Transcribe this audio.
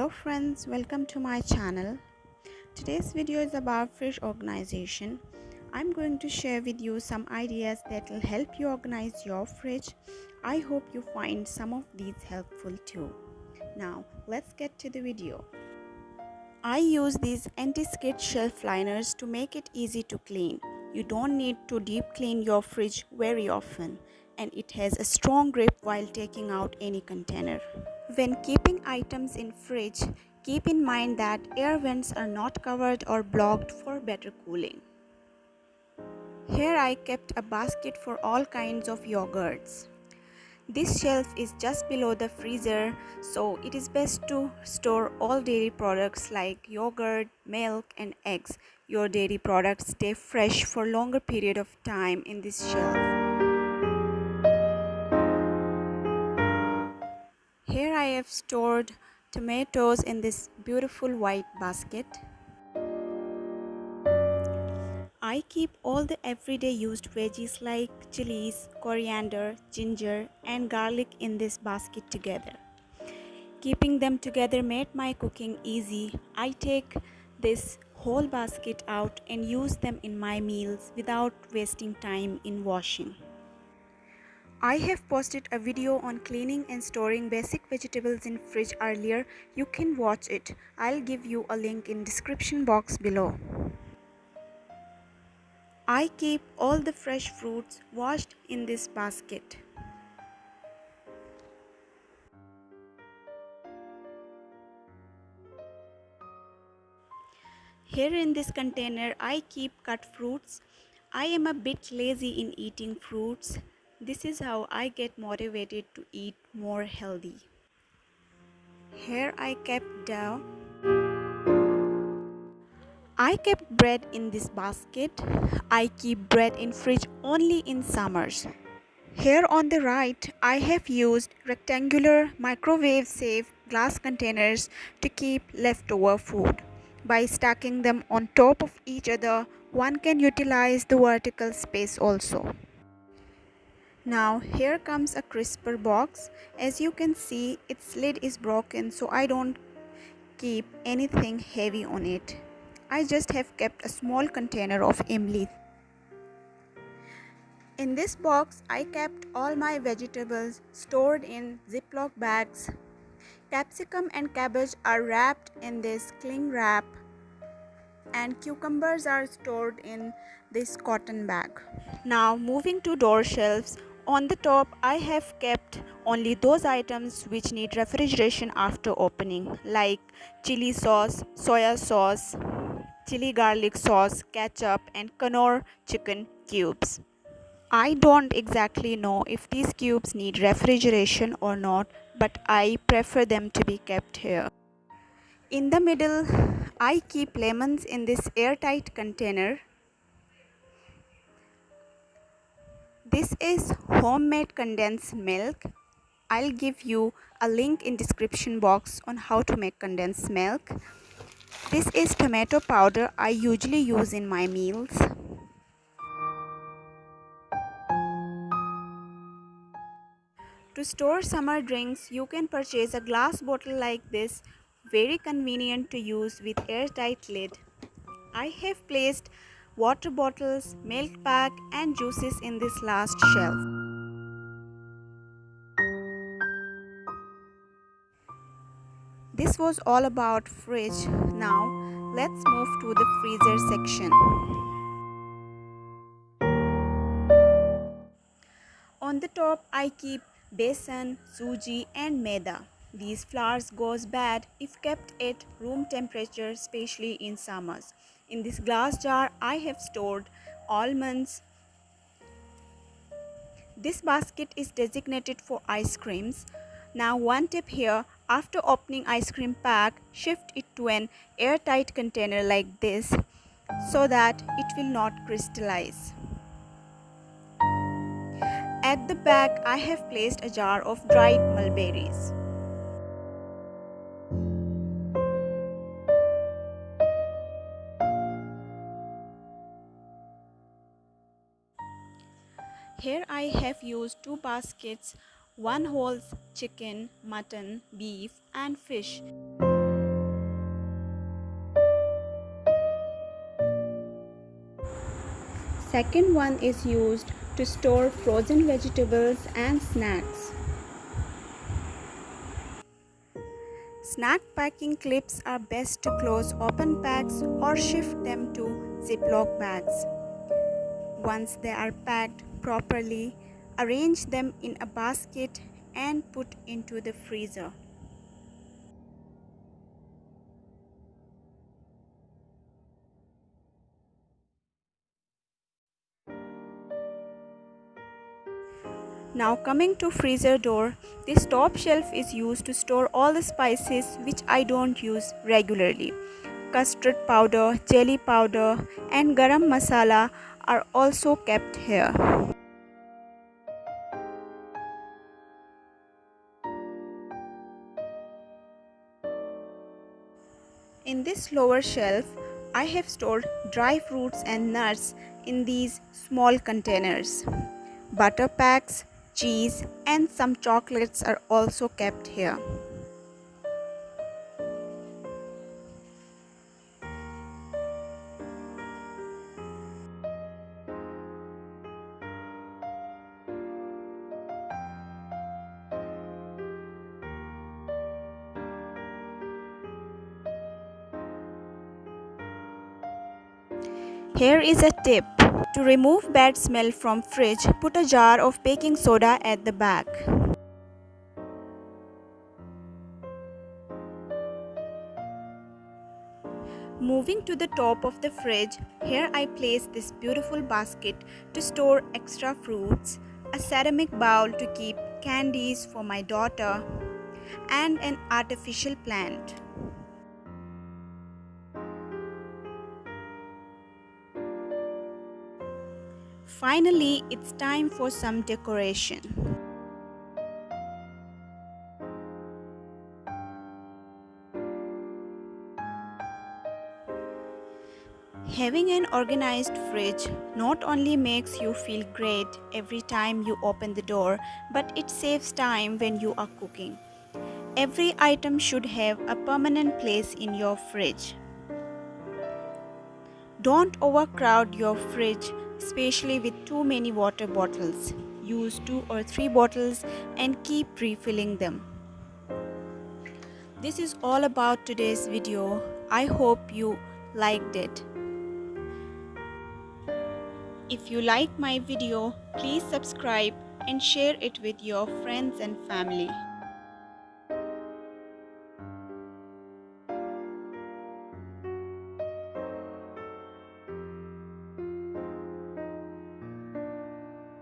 Hello friends, welcome to my channel. Today's video is about fridge organization. I'm going to share with you some ideas that will help you organize your fridge. I hope you find some of these helpful too. Now let's get to the video. I use these anti-skid shelf liners to make it easy to clean. You don't need to deep clean your fridge very often, and it has a strong grip while taking out any container. When keeping items in fridge, keep in mind that air vents are not covered or blocked for better cooling. Here I kept a basket for all kinds of yogurts. This shelf is just below the freezer, so it is best to store all dairy products like yogurt, milk and eggs. Your dairy products stay fresh for longer period of time in this shelf. Here I have stored tomatoes in this beautiful white basket. I keep all the everyday used veggies like chilies, coriander, ginger and garlic in this basket together. Keeping them together made my cooking easy. I take this whole basket out and use them in my meals without wasting time in washing. I have posted a video on cleaning and storing basic vegetables in fridge earlier. You can watch it. I'll give you a link in description box below. I keep all the fresh fruits washed in this basket. Here in this container I keep cut fruits. I am a bit lazy in eating fruits. This is how I get motivated to eat more healthy. Here I kept dough. I kept bread in this basket. I keep bread in fridge only in summers. Here on the right, I have used rectangular microwave-safe glass containers to keep leftover food. By stacking them on top of each other, one can utilize the vertical space also. Now here comes a crisper box. As you can see, its lid is broken, so I don't keep anything heavy on it. I just have kept a small container of imli. In this box, I kept all my vegetables stored in Ziploc bags. Capsicum and cabbage are wrapped in this cling wrap, and cucumbers are stored in this cotton bag. Now moving to door shelves. On the top, I have kept only those items which need refrigeration after opening, like chili sauce, soya sauce, chili garlic sauce, ketchup and Knorr chicken cubes. I don't exactly know if these cubes need refrigeration or not, but I prefer them to be kept here. In the middle, I keep lemons in this airtight container. This is homemade condensed milk. I'll give you a link in description box on how to make condensed milk. This is tomato powder I usually use in my meals. To store summer drinks, you can purchase a glass bottle like this, very convenient to use with airtight lid. I have placed water bottles, milk pack and juices in this last shelf. This was all about fridge. Now let's move to the freezer section. On the top I keep besan, suji and maida. These flours goes bad if kept at room temperature, especially in summers. In this glass jar I have stored almonds. This basket is designated for ice creams. Now one tip here, after opening ice cream pack, shift it to an airtight container like this so that it will not crystallize. At the back I have placed a jar of dried mulberries. Here I have used two baskets, one holds chicken, mutton, beef and fish. second one is used to store frozen vegetables and snacks. Snack packing clips are best to close open packs or shift them to Ziploc bags. Once they are packed properly, arrange them in a basket and put into the freezer. Now coming to freezer door, this top shelf is used to store all the spices which I don't use regularly. Custard powder, jelly powder and garam masala are also kept here. In this lower shelf, I have stored dry fruits and nuts in these small containers. Butter packs, cheese and some chocolates are also kept here. Here is a tip. To remove bad smell from fridge, put a jar of baking soda at the back. Moving to the top of the fridge, here I place this beautiful basket to store extra fruits, a ceramic bowl to keep candies for my daughter, and an artificial plant. Finally, it's time for some decoration. Having an organized fridge not only makes you feel great every time you open the door, but it saves time when you are cooking. Every item should have a permanent place in your fridge. Don't overcrowd your fridge, especially with too many water bottles. Use 2 or 3 bottles and keep refilling them. This is all about today's video. I hope you liked it. If you like my video, please subscribe and share it with your friends and family.